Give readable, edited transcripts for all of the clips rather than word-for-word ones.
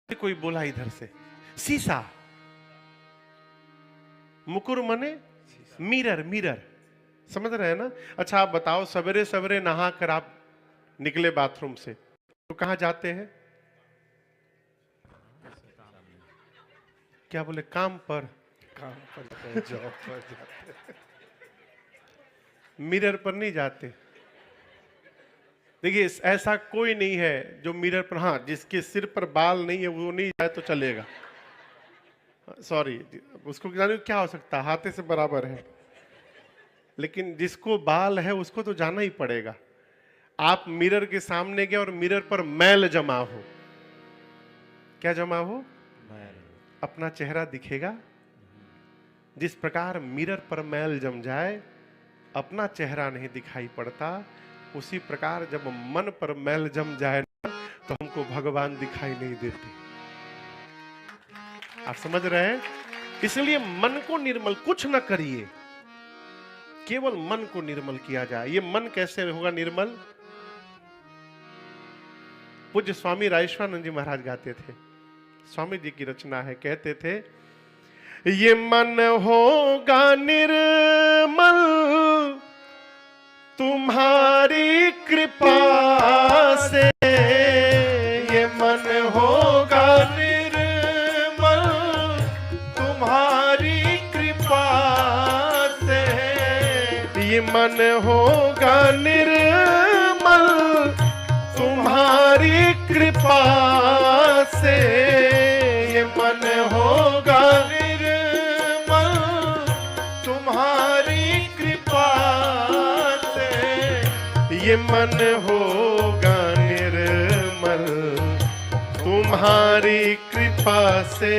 कोई बोला इधर से, शीशा। मुकुर मने मिरर, मिरर, समझ रहे हैं ना? अच्छा आप बताओ, सवेरे सवेरे नहा कर आप निकले बाथरूम से तो कहां जाते हैं? क्या बोले? काम पर जॉब पर जाते। मिरर पर नहीं जाते। देखिए ऐसा कोई नहीं है जो मिरर पर, हाँ जिसके सिर पर बाल नहीं है वो नहीं जाए तो चलेगा, सॉरी उसको जाने क्या हो सकता है, हाथे से बराबर है। लेकिन जिसको बाल है उसको तो जाना ही पड़ेगा। आप मिरर के सामने गए और मिरर पर मैल जमा हो, क्या जमा हो? अपना चेहरा दिखेगा। जिस प्रकार मिरर पर मैल जम जाए अपना चेहरा नहीं दिखाई पड़ता, उसी प्रकार जब मन पर मैल जम जाए तो हमको भगवान दिखाई नहीं देते। आप समझ रहे हैं? इसलिए मन को निर्मल कुछ न करिए, केवल मन को निर्मल किया जाए। ये मन कैसे होगा निर्मल? पूज्य स्वामी राजेश्वरानंद जी महाराज गाते थे, स्वामी जी की रचना है, कहते थे, ये मन होगा निर्मल तुम्हारी कृपा से, ये मन होगा निर्मल तुम्हारी कृपा से, ये मन होगा निर्मल तुम्हारी कृपा से, ये मन होगा निर्मल तुम्हारी कृपा से, ये मन होगा निर्मल तुम्हारी कृपा से,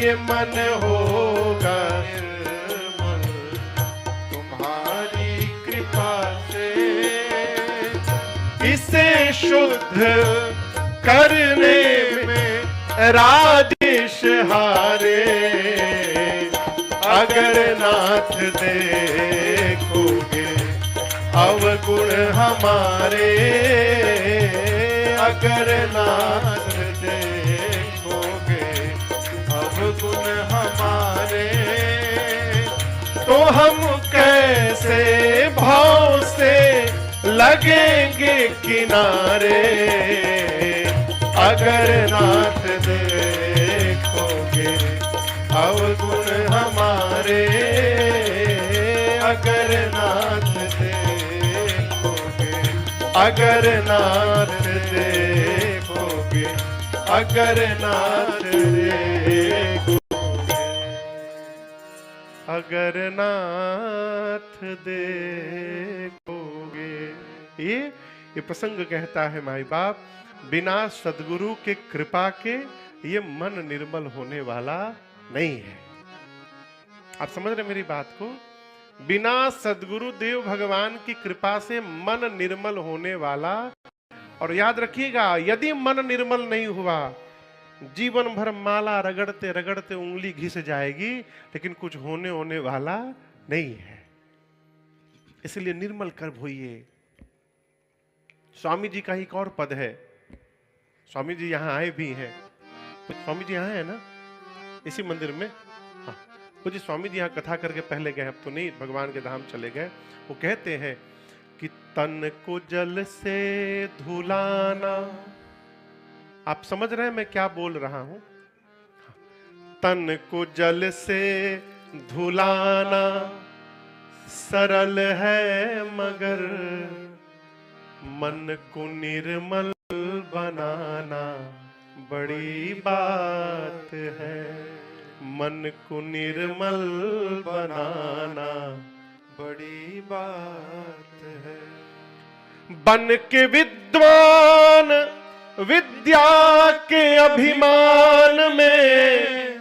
ये मन होगा निर्मल तुम्हारी कृपा से। इसे शुद्ध करने में राजेश हारे, अगर नाथ देखोगे अवगुण हमारे, अगर नाथ देखोगे अवगुण हमारे, तो हम कैसे भाव से लगेंगे किनारे, अगर नाथ देखोगे अवगुण हमारे, अगर नाथ देखोगे, अगर नाथ देखोगे, अगर नाथ देखोगे, अगर नाथ देखोगे। ये प्रसंग कहता है माई बाप, बिना सदगुरु के कृपा के ये मन निर्मल होने वाला नहीं है। आप समझ रहे मेरी बात को? बिना सदगुरु देव भगवान की कृपा से मन निर्मल होने वाला। और याद रखिएगा, यदि मन निर्मल नहीं हुआ, जीवन भर माला रगड़ते रगड़ते उंगली घिस जाएगी, लेकिन कुछ होने वाला नहीं है। इसलिए निर्मल कर्म होइए। स्वामी जी का एक और पद है, स्वामी जी यहाँ आए भी हैं, स्वामी जी यहाँ है ना इसी मंदिर में, हाँ मुझे स्वामी जी यहाँ कथा करके पहले गए, अब तो नहीं, भगवान के धाम चले गए। वो कहते हैं कि तन को जल से धुलाना, आप समझ रहे हैं मैं क्या बोल रहा हूं? तन को जल से धुलाना सरल है, मगर मन को निर्मल बनाना बड़ी बात है, मन को निर्मल बनाना बड़ी बात है। बन के विद्वान विद्या के अभिमान में,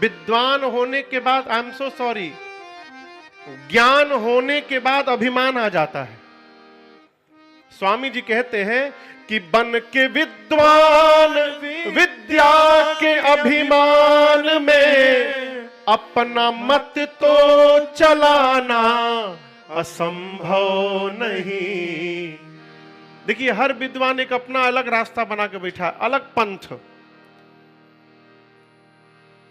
विद्वान होने के बाद, आई एम सो सॉरी, ज्ञान होने के बाद अभिमान आ जाता है। स्वामी जी कहते हैं कि बन के विद्वान विद्या के अभिमान में, अपना मत तो चलाना असंभव नहीं। देखिए हर विद्वान एक अपना अलग रास्ता बना के बैठा है, अलग पंथ।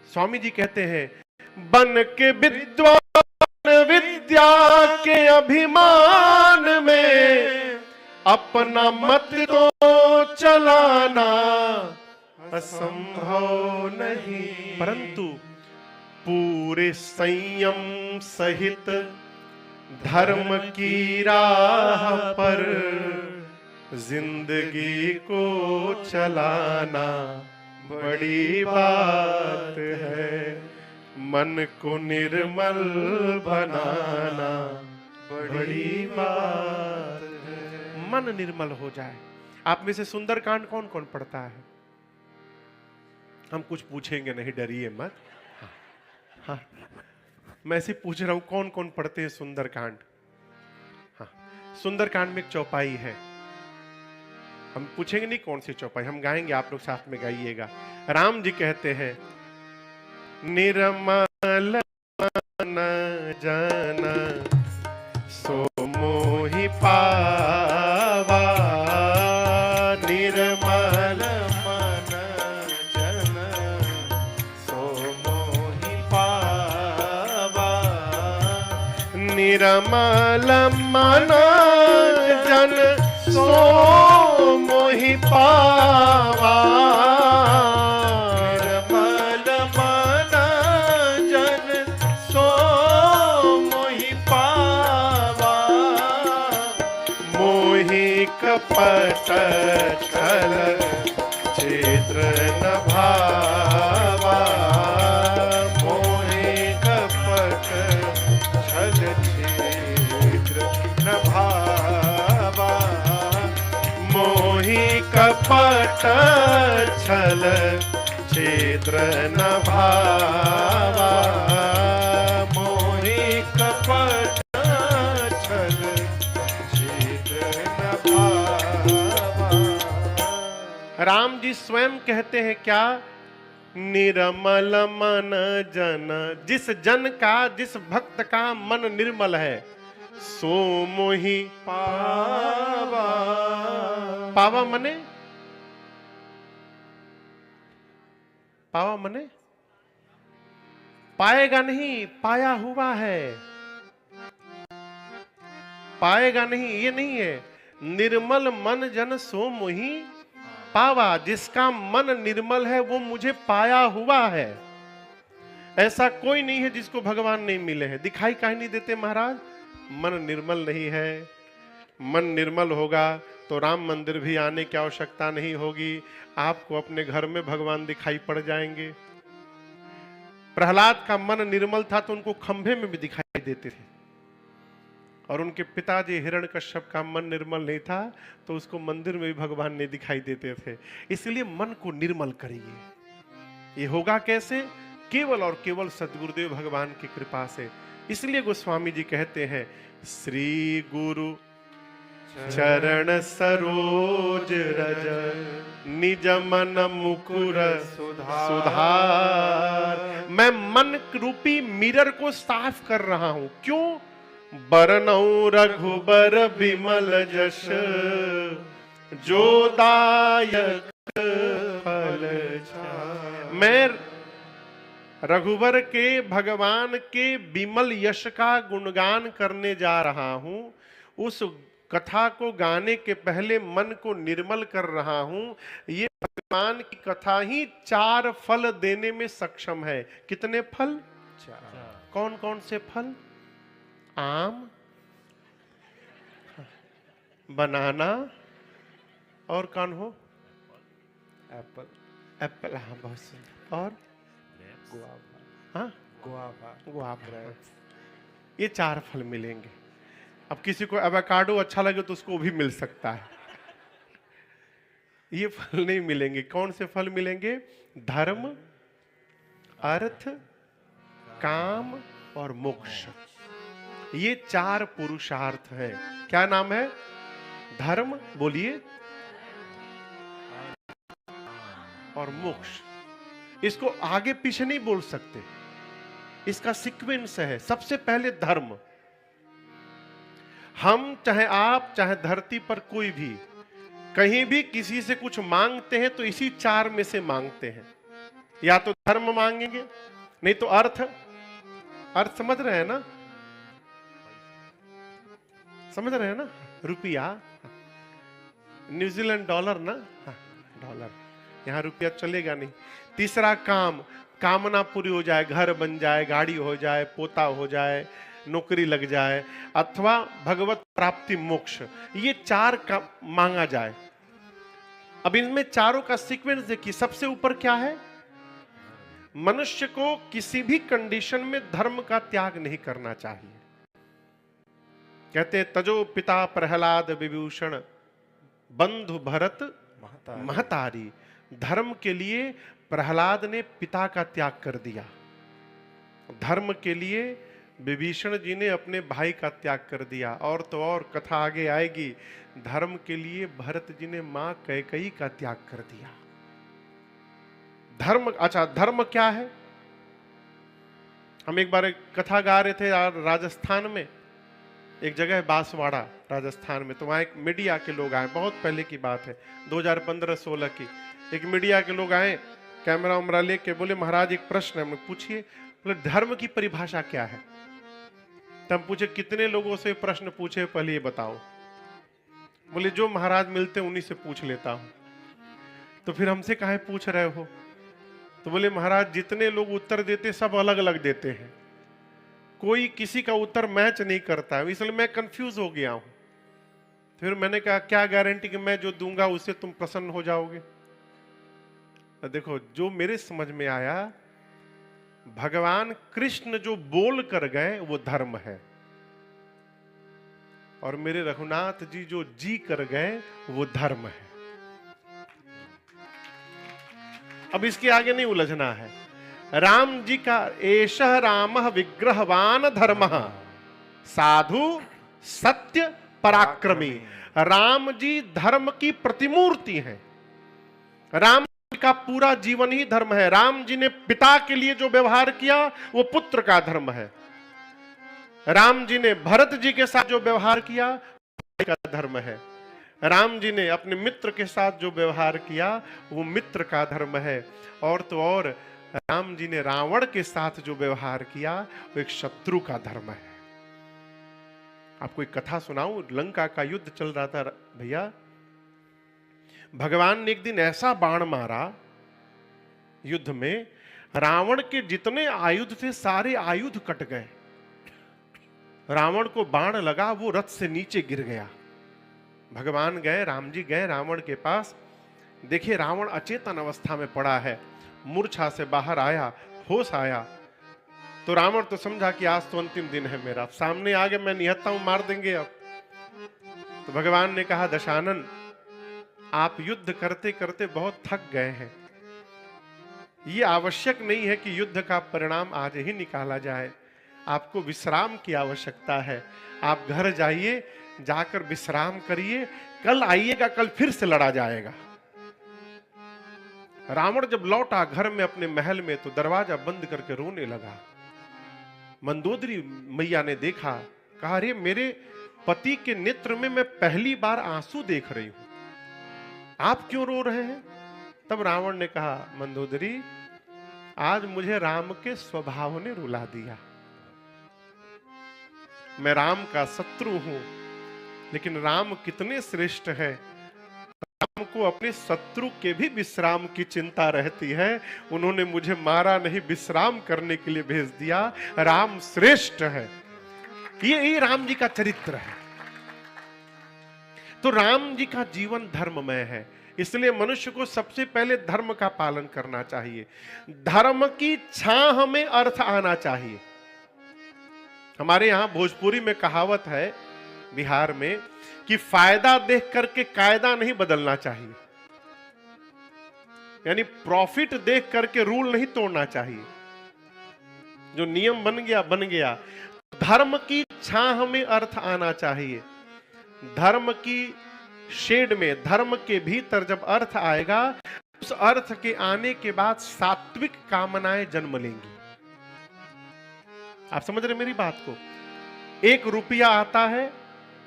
स्वामी जी कहते हैं बन के विद्वान विद्या के अभिमान में अपना मत तो चलाना असंभव नहीं, परंतु पूरे संयम सहित धर्म की राह पर जिंदगी को चलाना बड़ी बात है, मन को निर्मल बनाना बड़ी बात है। मन निर्मल हो जाए। आप में से सुंदरकांड कौन कौन पढ़ता है? हम कुछ पूछेंगे नहीं, डरिए मत। हाँ, मैं ऐसे पूछ रहा हूं कौन कौन पढ़ते हैं सुंदरकांड? हाँ, सुंदरकांड में एक चौपाई है। हम पूछेंगे नहीं कौन सी चौपाई, हम गाएंगे, आप लोग साथ में गाइएगा। राम जी कहते हैं निर्मल मन जन सो मोहि पावा, निर्मल मन जन सो मोहि पावा, निर्मल मन जन सो मोहि पावा, निर्मल मन जन सो मोहि पावा, मोहि कपट छल चित्र न भावा, मोहि कपट छल चित्र न भावा, मोहि कपट छल चित्र न भावा, मोहि कपट छल चित्र न भावा। राम जी स्वयं कहते हैं क्या? निर्मल मन जन, जिस जन का, जिस भक्त का मन निर्मल है सो मोहि पावा। पावा मने, पावा मने पाएगा नहीं, पाया हुआ है। पाएगा नहीं ये नहीं है। निर्मल मन जन सो मोहि पावा, जिसका मन निर्मल है वो मुझे पाया हुआ है। ऐसा कोई नहीं है जिसको भगवान नहीं मिले हैं। दिखाई काहे नहीं देते महाराज? मन निर्मल नहीं है। मन निर्मल होगा तो राम मंदिर भी आने की आवश्यकता नहीं होगी, आपको अपने घर में भगवान दिखाई पड़ जाएंगे। प्रहलाद का मन निर्मल था तो उनको खंभे में भी दिखाई देते थे, और उनके पिताजी हिरण्यकश्यप का मन निर्मल नहीं था तो उसको मंदिर में भी भगवान नहीं दिखाई देते थे। इसलिए मन को निर्मल करिए। ये होगा कैसे? केवल और केवल सद्गुरुदेव भगवान की कृपा से। इसलिए गोस्वामी जी कहते हैं श्री गुरु चरण सरोज रज निज मन मुकुर सुधार। मैं मन रूपी मिरर को साफ कर रहा हूं। क्यों? बरनऊ रघुबर विमल जश जो दायक फल छाय। मैं रघुबर के, भगवान के विमल यश का गुणगान करने जा रहा हूं। उस कथा को गाने के पहले मन को निर्मल कर रहा हूं। ये भगवान की कथा ही 4 फल देने में सक्षम है। कितने फल? 4। कौन कौन से फल? आम, बनाना, और कौन हो? एप्पल। एप्पल, हाँ बहुत सुंदर। और गुआवा। हाँ गुआवा। गुआवा। ये 4 फल मिलेंगे। अब किसी को एवोकाडो अच्छा लगे तो उसको भी मिल सकता है। ये फल नहीं मिलेंगे। कौन से फल मिलेंगे? धर्म, अर्थ, काम और मोक्ष। ये 4 पुरुषार्थ हैं। क्या नाम है? धर्म, बोलिए, और मोक्ष। इसको आगे पीछे नहीं बोल सकते, इसका सीक्वेंस है। सबसे पहले धर्म। हम चाहे आप चाहे धरती पर कोई भी कहीं भी किसी से कुछ मांगते हैं तो इसी चार में से मांगते हैं। या तो धर्म मांगेंगे, नहीं तो अर्थ। अर्थ समझ रहे हैं ना? समझ रहे हैं ना? रुपया, न्यूजीलैंड डॉलर ना, डॉलर। यहां रुपया चलेगा नहीं। तीसरा काम, कामना पूरी हो जाए, घर बन जाए, गाड़ी हो जाए, पोता हो जाए, नौकरी लग जाए, अथवा भगवत प्राप्ति मोक्ष, ये चार का मांगा जाए। अब इनमें चारों का सीक्वेंस देखिए। सबसे ऊपर क्या है? मनुष्य को किसी भी कंडीशन में धर्म का त्याग नहीं करना चाहिए। कहते तजो पिता प्रहलाद विभूषण बंधु भरत महतारी। धर्म के लिए प्रहलाद ने पिता का त्याग कर दिया। धर्म के लिए विभीषण जी ने अपने भाई का त्याग कर दिया। और तो और कथा आगे आएगी, धर्म के लिए भरत जी ने मां कैकेयी का त्याग कर दिया। धर्म, अच्छा धर्म क्या है? हम एक बार एक कथा गा रहे थे राजस्थान में, एक जगह है बांसवाड़ा राजस्थान में। तो वहां एक मीडिया के लोग आए, बहुत पहले की बात है, 2015-16 की। एक मीडिया के लोग आए, कैमरा उमरा लेके, बोले महाराज एक प्रश्न है, हमने पूछिए। बोले धर्म की परिभाषा क्या है? तब पूछे कितने लोगों से प्रश्न पूछे, पहले ये बताओ। बोले जो महाराज मिलते उन्हीं से पूछ लेता हूं। तो फिर हमसे काहे पूछ रहे हो? तो बोले महाराज जितने लोग उत्तर देते सब अलग अलग देते हैं, कोई किसी का उत्तर मैच नहीं करता है, इसलिए मैं कंफ्यूज हो गया हूं। फिर मैंने कहा क्या गारंटी कि मैं जो दूंगा उससे तुम प्रसन्न हो जाओगे? तो देखो, जो मेरे समझ में आया, भगवान कृष्ण जो बोल कर गए वो धर्म है, और मेरे रघुनाथ जी जो जी कर गए वो धर्म है। अब इसके आगे नहीं उलझना है। राम जी का एषः रामः विग्रहवान धर्मः साधु सत्य पराक्रमी। राम जी धर्म की प्रतिमूर्ति हैं। राम जी का पूरा जीवन ही धर्म है। राम जी ने पिता के लिए जो व्यवहार किया वो पुत्र का धर्म है। राम जी ने भरत जी के साथ जो व्यवहार किया भाई का धर्म है। राम जी ने अपने मित्र के साथ जो व्यवहार किया वो मित्र का धर्म है। और तो और राम जी ने रावण के साथ जो व्यवहार किया वो एक शत्रु का धर्म है। आपको एक कथा सुनाऊं, लंका का युद्ध चल रहा था भैया। भगवान ने एक दिन ऐसा बाण मारा युद्ध में, रावण के जितने आयुध थे सारे आयुध कट गए। रावण को बाण लगा, वो रथ से नीचे गिर गया। भगवान गए, राम जी गए रावण के पास, देखिए रावण अचेतन अवस्था में पड़ा है, मूर्छा से बाहर आया, होश आया। तो रावण तो समझा कि आज तो अंतिम दिन है मेरा, सामने आगे मैं निहत्ता हूं, मार देंगे अब। तो भगवान ने कहा दशानन, आप युद्ध करते करते बहुत थक गए हैं, ये आवश्यक नहीं है कि युद्ध का परिणाम आज ही निकाला जाए, आपको विश्राम की आवश्यकता है। आप घर जाइए, जाकर विश्राम करिए, कल आइएगा, कल फिर से लड़ा जाएगा। रावण जब लौटा घर में अपने महल में तो दरवाजा बंद करके रोने लगा। मंदोदरी मैया ने देखा, कहा अरे मेरे पति के नेत्र में मैं पहली बार आंसू देख रही हूं, आप क्यों रो रहे हैं? तब रावण ने कहा मंदोदरी, आज मुझे राम के स्वभाव ने रुला दिया। मैं राम का शत्रु हूं, लेकिन राम कितने श्रेष्ठ है, राम को अपने शत्रु के भी विश्राम की चिंता रहती है। उन्होंने मुझे मारा नहीं, विश्राम करने के लिए भेज दिया। राम श्रेष्ठ है। ये राम जी का चरित्र है। तो राम जी का जीवन धर्ममय है, इसलिए मनुष्य को सबसे पहले धर्म का पालन करना चाहिए। धर्म की छाह में अर्थ आना चाहिए। हमारे यहां भोजपुरी में कहावत है, बिहार में, कि फायदा देख करके कायदा नहीं बदलना चाहिए, यानी प्रॉफिट देख करके रूल नहीं तोड़ना चाहिए। जो नियम बन गया बन गया। धर्म की छाह में अर्थ आना चाहिए। धर्म की शेड में, धर्म के भीतर जब अर्थ आएगा, उस अर्थ के आने के बाद सात्विक कामनाएं जन्म लेंगी। आप समझ रहे मेरी बात को? 1 रुपया आता है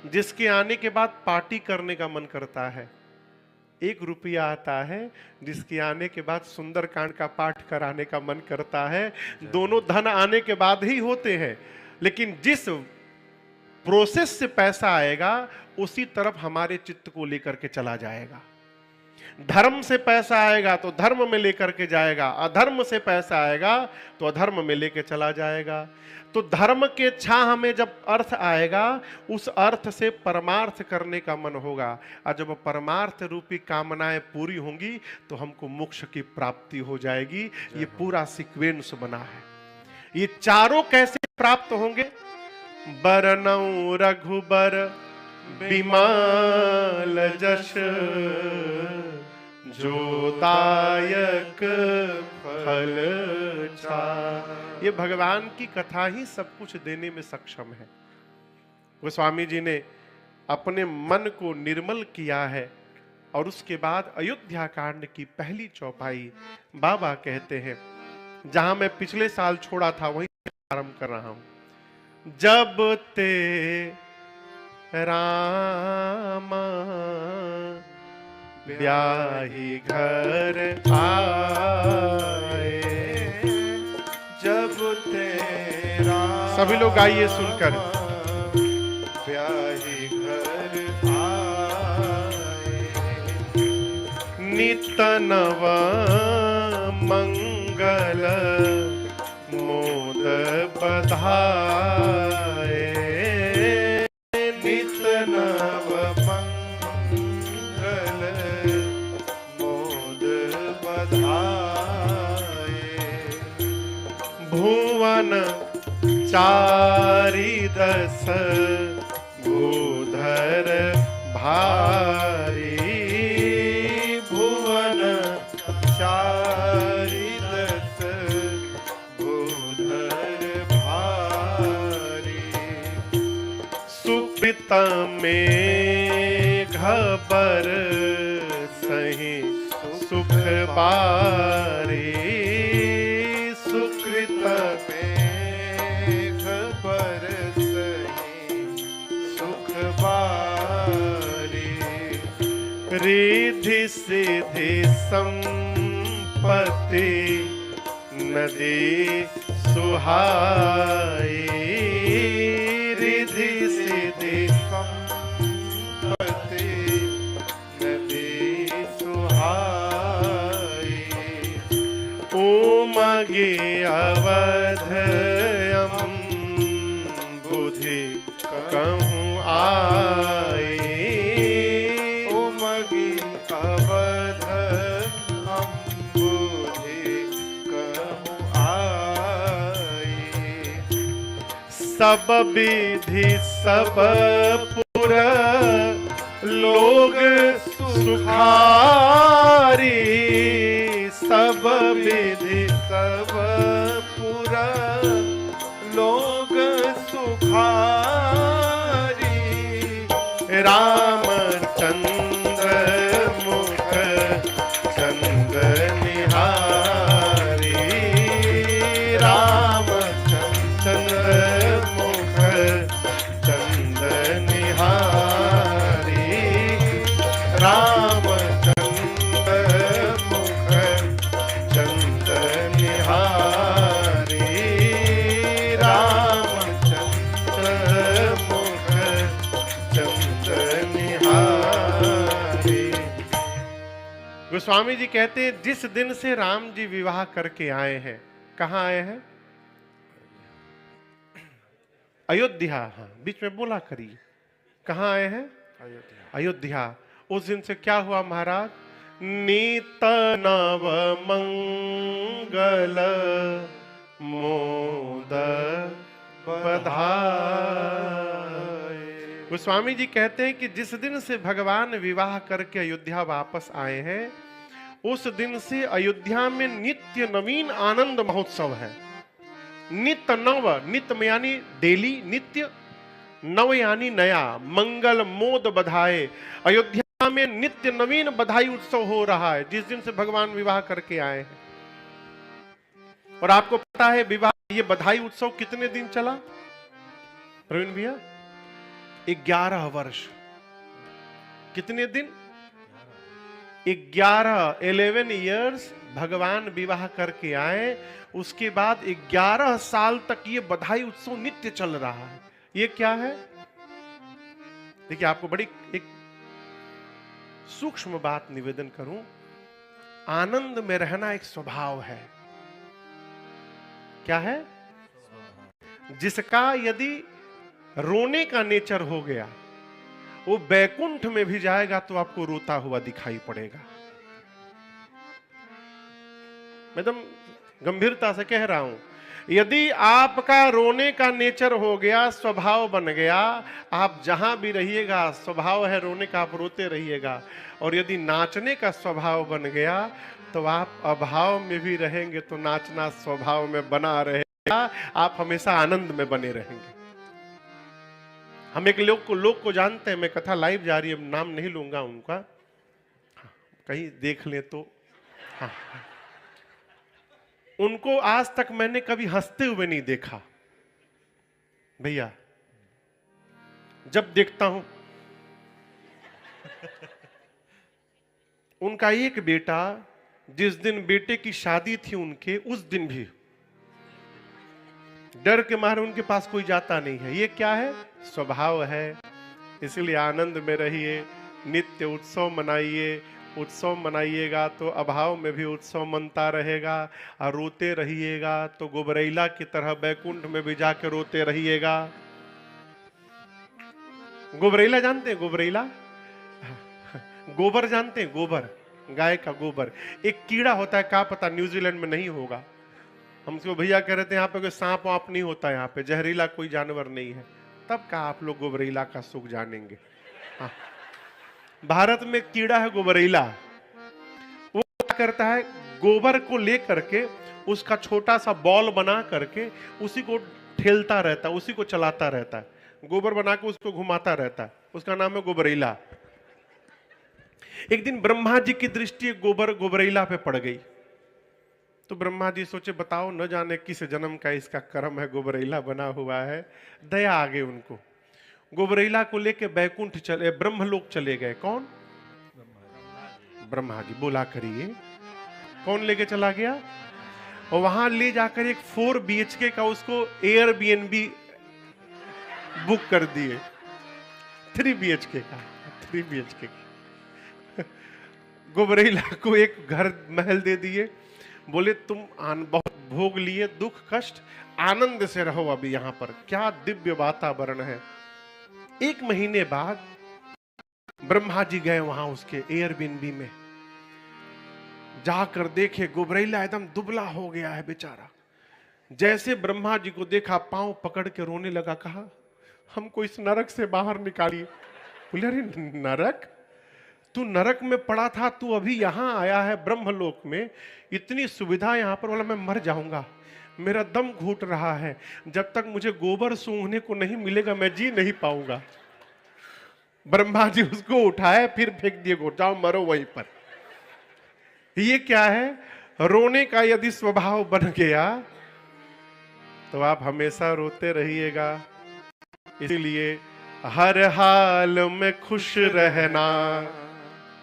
जिसके आने के बाद पार्टी करने का मन करता है, 1 रुपया आता है जिसके आने के बाद सुंदरकांड का पाठ कराने का मन करता है। दोनों धन आने के बाद ही होते हैं, लेकिन जिस प्रोसेस से पैसा आएगा उसी तरफ हमारे चित्त को लेकर के चला जाएगा। धर्म से पैसा आएगा तो धर्म में लेकर के जाएगा, अधर्म से पैसा आएगा तो अधर्म में लेकर चला जाएगा। तो धर्म के छाह में जब अर्थ आएगा, उस अर्थ से परमार्थ करने का मन होगा, और जब परमार्थ रूपी कामनाएं पूरी होंगी तो हमको मोक्ष की प्राप्ति हो जाएगी। ये पूरा सीक्वेंस बना है। ये चारों कैसे प्राप्त होंगे? बरनऊ रघुबर बिमल जश, जो दायक फल छा। ये भगवान की कथा ही सब कुछ देने में सक्षम है। गोस्वामी जी ने अपने मन को निर्मल किया है, और उसके बाद अयोध्या कांड की पहली चौपाई बाबा कहते हैं, जहां मैं पिछले साल छोड़ा था वहीं आरंभ कर रहा हूं। जब ते रामा ब्याही घर आए, जब तेरा सभी लोग आइए सुनकर। ब्याही घर आए, नित नव मंगल मोद बधाए, नित नव मंगल मोद बधाए, भुवन चारिदस भूधर भारी, भुवन चारिदस भूधर भारी, सुकृत में घबर सही सुख बारी, सुकृत में खबर सही सुख बारी, रिद्धि सिद्धि संपत्ति नदी सुहाई, रिद्धि सिद्धि संपत्ति नदी सुहाई, उमगे अवध बुद्धि कहूँ आई, उमगी अवध हम बुद्धि कहूँ आई, सब विधि सब पुर लोग सुखारी, सब विधि सब पूरा लोग सुखारी, रामचंद्र मुख चंद निहारी, रामचंद्र मुख चंद निहारी, रामचंद्र मुख चंद निहारी, रामचंद्र मुख चंद निहारी। गोस्वामी जी कहते हैं, जिस दिन से राम जी विवाह करके आए हैं, कहां आए हैं? अयोध्या। हाँ, बीच में बोला करिए, कहां आए हैं? अयोध्या। उस दिन से क्या हुआ महाराज? नीत नव मंगल मोद बधाए। गोस्वामी जी कहते हैं कि जिस दिन से भगवान विवाह करके अयोध्या वापस आए हैं, उस दिन से अयोध्या में नित्य नवीन आनंद महोत्सव है। नित्य नव, नित्य में यानी डेली, नित्य नव यानी नया, मंगल मोद बधाए। अयोध्या में नित्य नवीन बधाई उत्सव हो रहा है जिस दिन से भगवान विवाह करके आए हैं। और आपको पता है विवाह, ये बधाई उत्सव कितने दिन चला प्रवीण भैया? 11 वर्ष। कितने दिन? 11 ईयर्स भगवान विवाह करके आए, उसके बाद 11 साल तक ये बधाई उत्सव नित्य चल रहा है। ये क्या है? देखिए, आपको बड़ी एक सूक्ष्म बात निवेदन करूं, आनंद में रहना एक स्वभाव है। क्या है? जिसका यदि रोने का नेचर हो गया, वो बैकुंठ में भी जाएगा तो आपको रोता हुआ दिखाई पड़ेगा। मैं एकदम गंभीरता से कह रहा हूं, यदि आपका रोने का नेचर हो गया, स्वभाव बन गया, आप जहां भी रहिएगा, स्वभाव है रोने का, आप रोते रहिएगा। और यदि नाचने का स्वभाव बन गया तो आप अभाव में भी रहेंगे तो नाचना स्वभाव में बना रहेगा, आप हमेशा आनंद में बने रहेंगे। हम एक लोग को जानते हैं, मैं कथा लाइव जा रही है, नाम नहीं लूंगा उनका, कहीं देख ले तो। हाँ, उनको आज तक मैंने कभी हंसते हुए नहीं देखा भैया। जब देखता हूं उनका एक बेटा, जिस दिन बेटे की शादी थी उनके, उस दिन भी डर के मारे उनके पास कोई जाता नहीं है। ये क्या है? स्वभाव है। इसलिए आनंद में रहिए, नित्य उत्सव मनाइए। उत्सव मनाइएगा तो अभाव में भी उत्सव मनता रहेगा, और रोते रहिएगा तो गोबरैला की तरह बैकुंठ में भी जाके रोते रहिएगा। गोबरैला जानते हैं? गोबरैला, गोबर जानते हैं? गोबर, गाय का गोबर। एक कीड़ा होता है, क्या पता न्यूजीलैंड में नहीं होगा। हमसे भैया कह रहे थे यहाँ पे कोई सांप वाप नहीं होता, यहाँ पे जहरीला कोई जानवर नहीं है। तब का आप लोग गोबरैला का सुख जानेंगे। हाँ, भारत में कीड़ा है गोबरैला। वो क्या करता है, गोबर को लेकर के उसका छोटा सा बॉल बना करके उसी को ठेलता रहता है, उसी को चलाता रहता है। गोबर बना के उसको घुमाता रहता है, उसका नाम है गोबरैला। एक दिन ब्रह्मा जी की दृष्टि गोबरैला पे पड़ गई, तो ब्रह्मा जी सोचे बताओ न जाने किस जन्म का इसका कर्म है, गोबरैला बना हुआ है। दया आ गई उनको, गोबरैला को लेके बैकुंठ चले, ब्रह्मलोक चले गए। कौन? ब्रह्मा जी। बोला करिए, कौन लेके चला गया? और वहां ले जाकर एक 4 BHK का उसको एयरबीएनबी बुक कर दिए। 3 BHK का, 3 BHK का। गोबरैला को एक घर महल दे दिए। बोले तुम बहुत भोग लिए, दुख कष्ट, आनंद से रहो अभी यहाँ पर। क्या दिव्य वातावरण है। 1 महीने बाद ब्रह्मा जी गए वहां उसके एयरबीएनबी में, जाकर देखे गोबरैला एकदम दुबला हो गया है बेचारा। जैसे ब्रह्मा जी को देखा, पांव पकड़ के रोने लगा, कहा हमको इस नरक से बाहर निकालिए। बोले अरे नरक? तू नरक में पड़ा था, तू अभी यहां आया है ब्रह्मलोक में, इतनी सुविधा यहां पर। बोला मैं मर जाऊंगा, मेरा दम घुट रहा है, जब तक मुझे गोबर सूंघने को नहीं मिलेगा मैं जी नहीं पाऊंगा। ब्रह्मा जी उसको उठाए, फिर फेंक दिए, जाओ मरो वहीं पर। ये क्या है? रोने का यदि स्वभाव बन गया तो आप हमेशा रोते रहिएगा। इसलिए हर हाल में खुश रहना।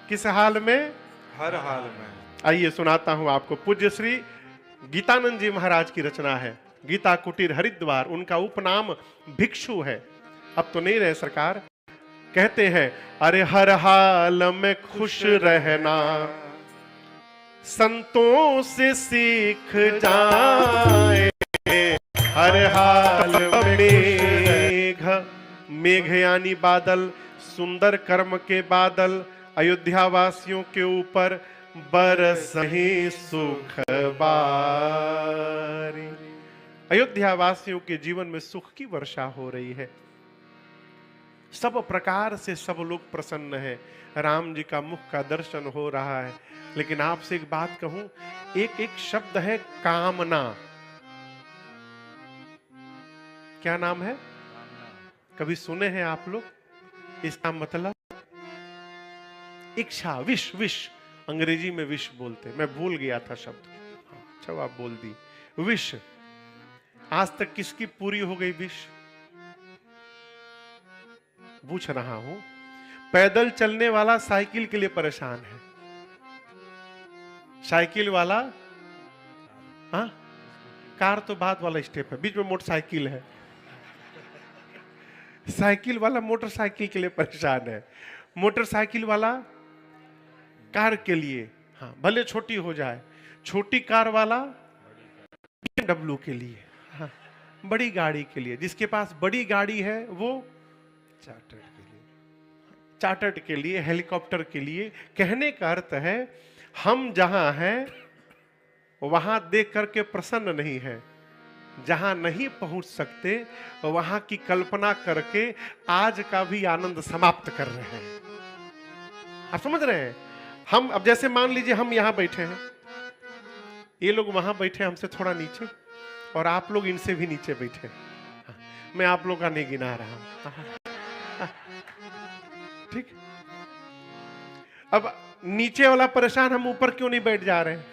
किस हाल में? हर हाल में। आइए सुनाता हूं आपको। पूज्य श्री गीतानंद जी महाराज की रचना है, गीता कुटीर हरिद्वार। उनका उपनाम भिक्षु है, अब तो नहीं रहे सरकार। कहते हैं अरे हर हाल में खुश रहना, संतों से सीख जाए। हर हाल में मेघ यानी बादल, सुंदर कर्म के बादल अयोध्या वासियों के ऊपर बरसही सुख बारी। अयोध्या वासियों के जीवन में सुख की वर्षा हो रही है। सब प्रकार से सब लोग प्रसन्न हैं, राम जी का मुख का दर्शन हो रहा है। लेकिन आपसे एक बात कहूं, एक एक शब्द है कामना। क्या नाम है? कभी सुने हैं आप लोग इसका मतलब? इच्छा, विश। विश अंग्रेजी में विश बोलते, मैं भूल गया था शब्द। अच्छा आप बोल दी। विश। आज तक किसकी पूरी हो गई विश? पूछ रहा हूं। पैदल चलने वाला साइकिल के लिए परेशान है, साइकिल वाला, हाँ, कार तो बाद वाला स्टेप है, बीच में मोटरसाइकिल है। साइकिल वाला मोटरसाइकिल के लिए परेशान है, मोटरसाइकिल वाला कार के लिए, हाँ, भले छोटी हो जाए। छोटी कार वाला BMW के लिए, हाँ, बड़ी गाड़ी के लिए। जिसके पास बड़ी गाड़ी है वो चार्टर्ड के लिए, चार्टर्ड के लिए, हेलीकॉप्टर के लिए। कहने का अर्थ है हम जहां हैं वहां देख करके प्रसन्न नहीं है, जहां नहीं पहुंच सकते वहां की कल्पना करके आज का भी आनंद समाप्त कर रहे हैं। आप समझ रहे हैं? हम अब जैसे मान लीजिए हम यहां बैठे हैं, ये लोग वहां बैठे हमसे थोड़ा नीचे, और आप लोग इनसे भी नीचे बैठे। मैं आप लोग का नहीं गिना रहा हूं, ठीक। अब नीचे वाला परेशान, हम ऊपर क्यों नहीं बैठ जा रहे हैं?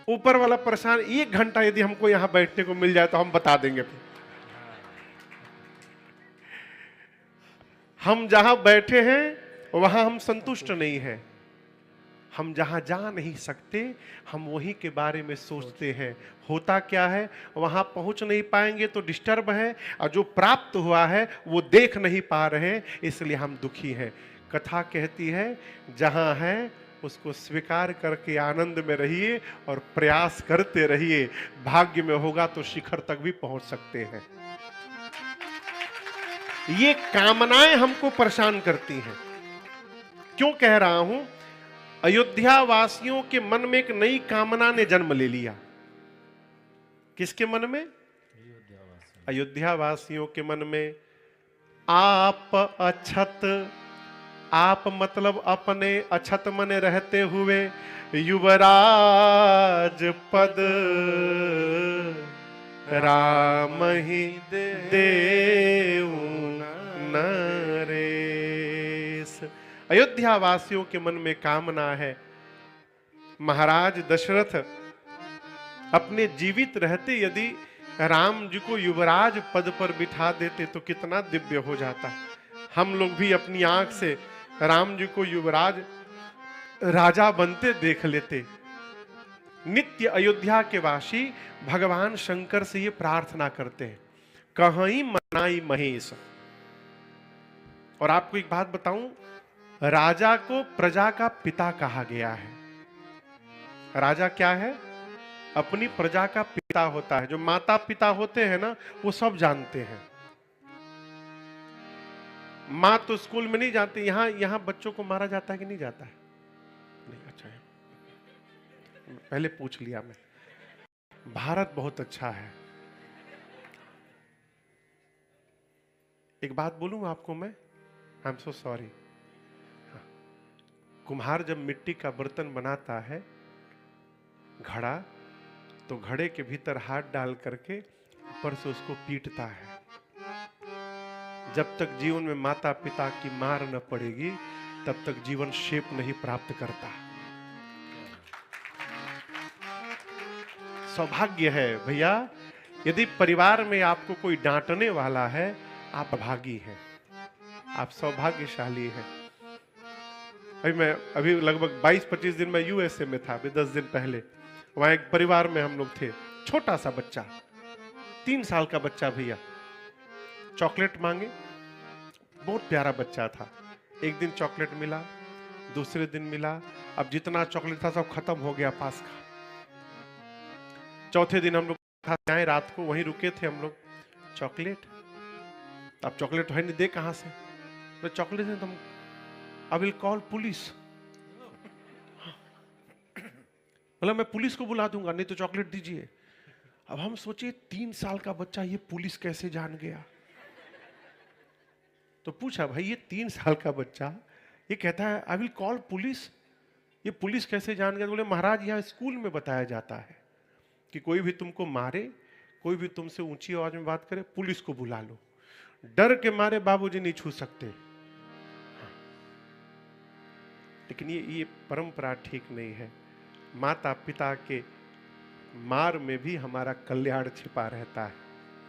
ऊपर वाला परेशान, 1 घंटा यदि हमको यहां बैठने को मिल जाए तो हम बता देंगे फिर। हम जहां बैठे हैं वहां हम संतुष्ट नहीं हैं। हम जहां जा नहीं सकते हम वहीं के बारे में सोचते हैं। होता क्या है, वहां पहुंच नहीं पाएंगे तो डिस्टर्ब है, और जो प्राप्त हुआ है वो देख नहीं पा रहे हैं, इसलिए हम दुखी हैं। कथा कहती है जहां है उसको स्वीकार करके आनंद में रहिए और प्रयास करते रहिए। भाग्य में होगा तो शिखर तक भी पहुंच सकते हैं। ये कामनाएं हमको परेशान करती हैं। क्यों कह रहा हूं? अयोध्या वासियों के मन में एक नई कामना ने जन्म ले लिया। किसके मन में? अयोध्या वासियों के मन में। आप अछत, आप मतलब अपने, अछत मने रहते हुए, युवराज पद राम ही देऊ नरेश। अयोध्या वासियों के मन में कामना है, महाराज दशरथ अपने जीवित रहते यदि राम जी को युवराज पद पर बिठा देते तो कितना दिव्य हो जाता। हम लोग भी अपनी आंख से राम जी को युवराज, राजा बनते देख लेते। नित्य अयोध्या के वासी भगवान शंकर से ये प्रार्थना करते हैं, कहीं मनाई महेश। और आपको एक बात बताऊं, राजा को प्रजा का पिता कहा गया है। राजा क्या है? अपनी प्रजा का पिता होता है। जो माता पिता होते हैं ना, वो सब जानते हैं। माँ तो स्कूल में नहीं जाती। यहां बच्चों को मारा जाता है कि नहीं जाता है? नहीं, अच्छा है, पहले पूछ लिया मैं। भारत बहुत अच्छा है। एक बात बोलूं आपको मैं, आई एम सो सॉरी। कुम्हार जब मिट्टी का बर्तन बनाता है, घड़ा, तो घड़े के भीतर हाथ डाल करके ऊपर से उसको पीटता है। जब तक जीवन में माता पिता की मार न पड़ेगी तब तक जीवन शेप नहीं प्राप्त करता। सौभाग्य है भैया, यदि परिवार में आपको कोई डांटने वाला है, आप भागी हैं, आप सौभाग्यशाली हैं। अभी लगभग 22-25 दिन में यूएसए में था, अभी 10 दिन पहले। वहां एक परिवार में हम लोग थे, छोटा सा बच्चा, 3 साल का बच्चा भैया, चॉकलेट मांगे। बहुत प्यारा बच्चा था। एक दिन चॉकलेट मिला, दूसरे दिन मिला, अब जितना चॉकलेट था सब खत्म हो गया पास का। चौथे दिन हम लोग आए, रात को वहीं रुके थे हम लोग। चॉकलेट, अब चॉकलेट है नहीं, दे कहां से? तो चॉकलेट है, तुम आई विल कॉल पुलिस। मतलब मैं पुलिस को बुला दूंगा, नहीं तो चॉकलेट दीजिए। अब हम सोचे 3 साल का बच्चा ये पुलिस कैसे जान गया? तो पूछा, भाई ये 3 साल का बच्चा ये कहता है आई विल कॉल पुलिस, ये पुलिस कैसे जान गया? बोले महाराज यहाँ स्कूल में बताया जाता है कि कोई भी तुमको मारे, कोई भी तुमसे ऊंची आवाज में बात करे, पुलिस को बुला लो। डर के मारे बाबूजी नहीं छू सकते। हाँ। लेकिन ये परंपरा ठीक नहीं है। माता पिता के मार में भी हमारा कल्याण छिपा रहता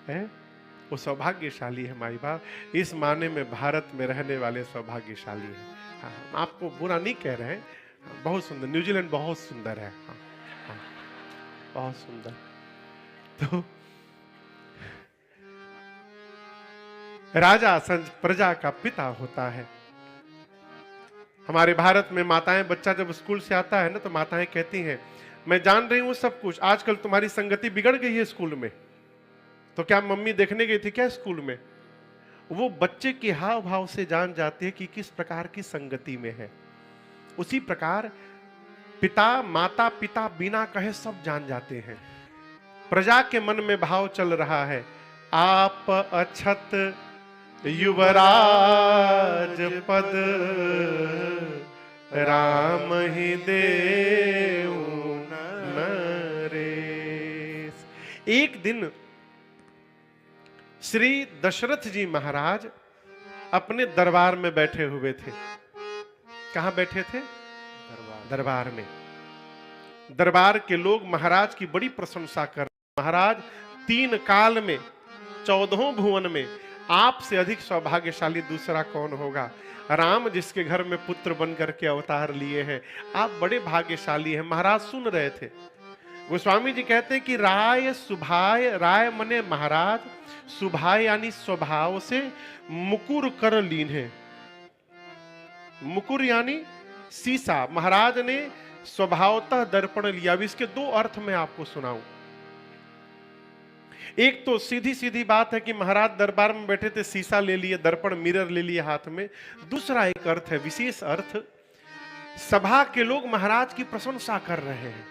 है? वो सौभाग्यशाली है माई बाप। इस माने में भारत में रहने वाले सौभाग्यशाली हैं। हाँ, आपको बुरा नहीं कह रहे हैं, बहुत सुंदर, न्यूजीलैंड बहुत सुंदर है। हाँ, हाँ, बहुत सुंदर। तो राजा प्रजा का पिता होता है। हमारे भारत में माताएं, बच्चा जब स्कूल से आता है ना तो माताएं कहती हैं, मैं जान रही हूं सब कुछ, आजकल तुम्हारी संगति बिगड़ गई है स्कूल में, तो क्या मम्मी देखने गई थी क्या स्कूल में? वो बच्चे के हाव भाव से जान जाती है कि किस प्रकार की संगति में है। उसी प्रकार पिता, माता पिता बिना कहे सब जान जाते हैं। प्रजा के मन में भाव चल रहा है, आप अछत युवराज पद, राम ही देऊ नरेश। एक दिन श्री दशरथ जी महाराज अपने दरबार में बैठे हुए थे। कहां बैठे थे? दरबार में। दरबार के लोग महाराज की बड़ी प्रशंसा कर, महाराज 3 काल में 14 भुवन में आपसे अधिक सौभाग्यशाली दूसरा कौन होगा? राम जिसके घर में पुत्र बन करके अवतार लिए हैं, आप बड़े भाग्यशाली हैं। महाराज सुन रहे थे। गोस्वामी जी कहते हैं कि राय सुभाय, राय मने महाराज, सुभाय यानी स्वभाव से मुकुर कर लीन है। मुकुर यानी शीशा। महाराज ने स्वभावतः दर्पण लिया। अब इसके 2 अर्थ मैं आपको सुनाऊं। एक तो सीधी सीधी बात है कि महाराज दरबार में बैठे थे, शीशा ले लिए, दर्पण मिरर ले लिए हाथ में। दूसरा एक अर्थ है, विशेष अर्थ, सभा के लोग महाराज की प्रशंसा कर रहे हैं।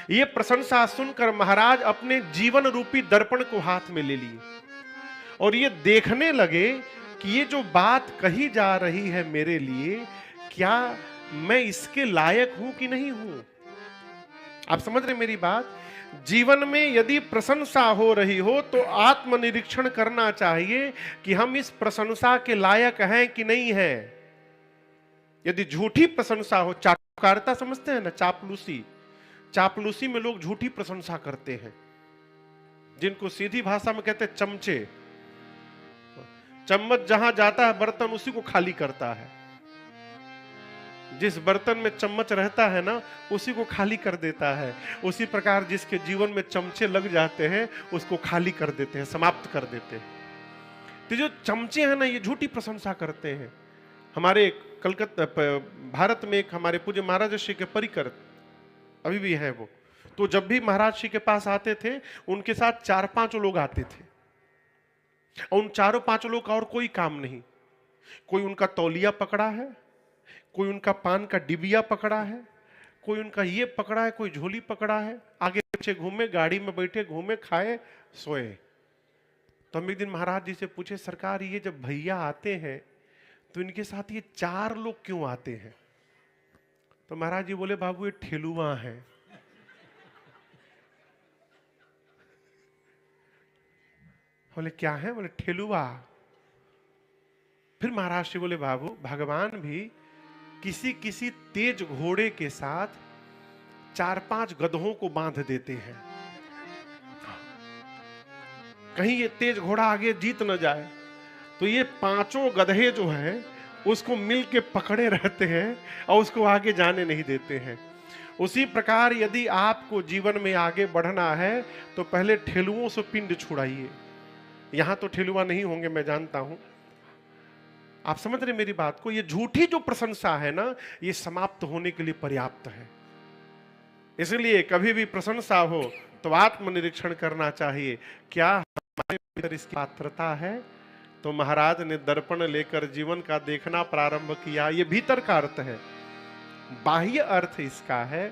ये प्रशंसा सुनकर महाराज अपने जीवन रूपी दर्पण को हाथ में ले लिए और ये देखने लगे कि ये जो बात कही जा रही है मेरे लिए, क्या मैं इसके लायक हूं कि नहीं हूं? आप समझ रहे मेरी बात? जीवन में यदि प्रशंसा हो रही हो तो आत्मनिरीक्षण करना चाहिए कि हम इस प्रशंसा के लायक हैं कि नहीं हैं। यदि झूठी प्रशंसा हो, चापकारिता समझते हैं ना, चापलूसी, चापलूसी में लोग झूठी प्रशंसा करते हैं, जिनको सीधी भाषा में कहते हैं चमचे। चम्मच जहां जाता है बर्तन उसी को खाली करता है। जिस बर्तन में चम्मच रहता है ना उसी को खाली कर देता है। उसी प्रकार जिसके जीवन में चमचे लग जाते हैं उसको खाली कर देते हैं, समाप्त कर देते हैं। तो जो चमचे हैं ना ये झूठी प्रशंसा करते हैं। हमारे कलकत्ता भारत में एक हमारे पूज्य महाराज श्री के परिकर अभी भी हैं वो, तो जब भी महाराज श्री के पास आते थे उनके साथ 4-5 लोग आते थे और उन 4-5 लोग का और कोई काम नहीं। कोई उनका तौलिया पकड़ा है, कोई उनका पान का डिबिया पकड़ा है, कोई उनका ये पकड़ा है, कोई झोली पकड़ा है, आगे पीछे घूमे, गाड़ी में बैठे घूमे, खाए सोए। तो हम एक दिन महाराज जी से पूछे, सरकार ये जब भैया आते हैं तो इनके साथ ये 4 लोग क्यों आते हैं? तो महाराज जी बोले, बाबू ये ठेलुआ है। बोले क्या है? बोले ठेलुआ। फिर महाराज जी बोले, बाबू भगवान भी किसी किसी तेज घोड़े के साथ 4-5 गधों को बांध देते हैं, कहीं ये तेज घोड़ा आगे जीत न जाए, तो ये 5 गधे जो हैं उसको मिल के पकड़े रहते हैं और उसको आगे जाने नहीं देते हैं। उसी प्रकार यदि आपको जीवन में आगे बढ़ना है तो पहले ठेलुओं से पिंड छुड़ाइए। यहां तो ठेलुआ नहीं होंगे मैं जानता हूं, आप समझ रहे मेरी बात को? ये झूठी जो प्रशंसा है ना ये समाप्त होने के लिए पर्याप्त है। इसलिए कभी भी प्रशंसा हो तो आत्मनिरीक्षण करना चाहिए, क्या हमारे भीतर इसकी पात्रता है? तो महाराज ने दर्पण लेकर जीवन का देखना प्रारंभ किया। ये भीतर का अर्थ है। बाह्य अर्थ इसका है,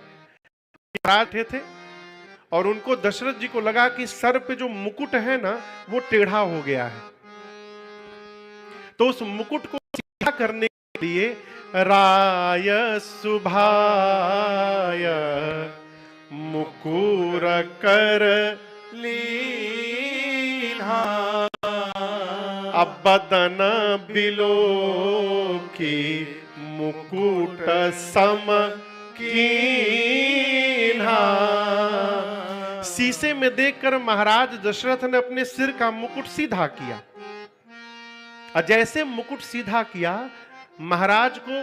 महाराज थे और उनको दशरथ जी को लगा कि सर पे जो मुकुट है ना वो टेढ़ा हो गया है, तो उस मुकुट को सीधा करने के लिए राय सुभाय मुकुर कर लीन्हा, अब बदन बिलो की मुकुट सम कीन्हा। शीशे में देखकर महाराज दशरथ ने अपने सिर का मुकुट सीधा किया और जैसे मुकुट सीधा किया महाराज को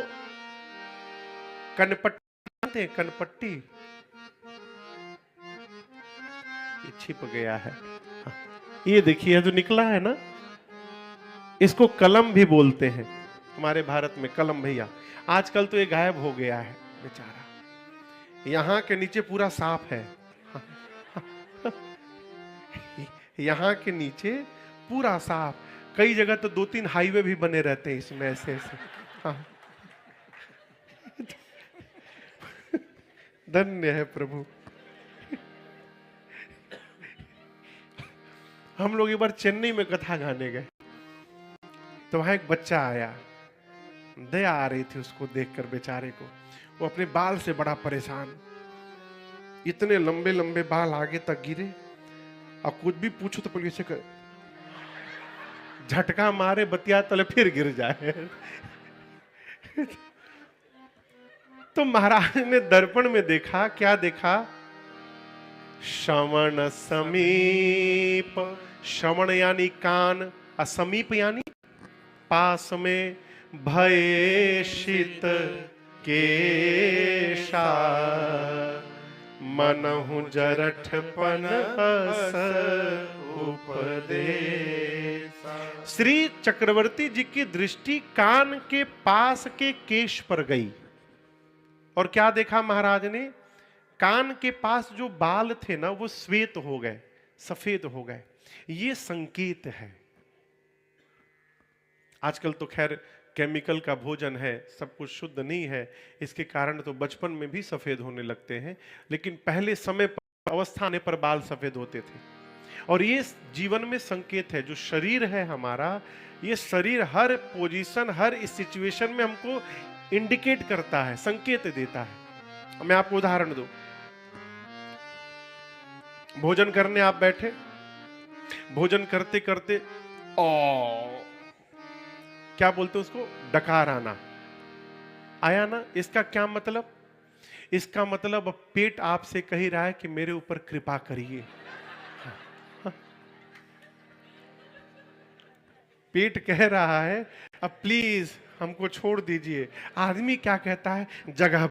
कनपट्टी जानते हैं? कनपट्टी ये छिप गया है। हाँ, ये देखिए जो निकला है ना, इसको कलम भी बोलते हैं हमारे भारत में। कलम भैया, आजकल तो ये गायब हो गया है बेचारा। यहाँ के नीचे पूरा साफ है। यहाँ के नीचे पूरा साफ। कई जगह तो 2-3 हाईवे भी बने रहते हैं इसमें, ऐसे ऐसे। हाँ। धन्य है प्रभु। हम लोग एक बार चेन्नई में कथा गाने गए, तो वहां एक बच्चा आया, दया आ रही थी उसको देखकर बेचारे को। वो अपने बाल से बड़ा परेशान, इतने लंबे लंबे बाल आगे तक गिरे, और कुछ भी पूछो तो पुलिस से झटका मारे बतिया तले फिर गिर जाए। तो महाराज ने दर्पण में देखा, क्या देखा? श्रवण समीप, श्रवण यानी कान, असमीप यानी पास में, भय शीत केशा, मनहु जरठपन अस उपदेश। श्री चक्रवर्ती जी की दृष्टि कान के पास के केश पर गई, और क्या देखा महाराज ने? कान के पास जो बाल थे ना, वो श्वेत हो गए, सफेद हो गए। ये संकेत है। आजकल तो खैर केमिकल का भोजन है, सब कुछ शुद्ध नहीं है, इसके कारण तो बचपन में भी सफेद होने लगते हैं, लेकिन पहले समय पर, अवस्था आने पर बाल सफेद होते थे। और ये जीवन में संकेत है। जो शरीर है हमारा, ये शरीर हर पोजीशन, हर सिचुएशन में हमको इंडिकेट करता है, संकेत देता है। मैं आपको उदाहरण दूं। भोजन करने आप बैठे, भोजन करते करते क्या बोलते हैं उसको, डकार आना, आया ना? इसका क्या मतलब? इसका मतलब अब पेट आपसे कह रहा है कि मेरे ऊपर कृपा करिए। पेट कह रहा है अब प्लीज हमको छोड़ दीजिए। आदमी क्या कहता है? जगह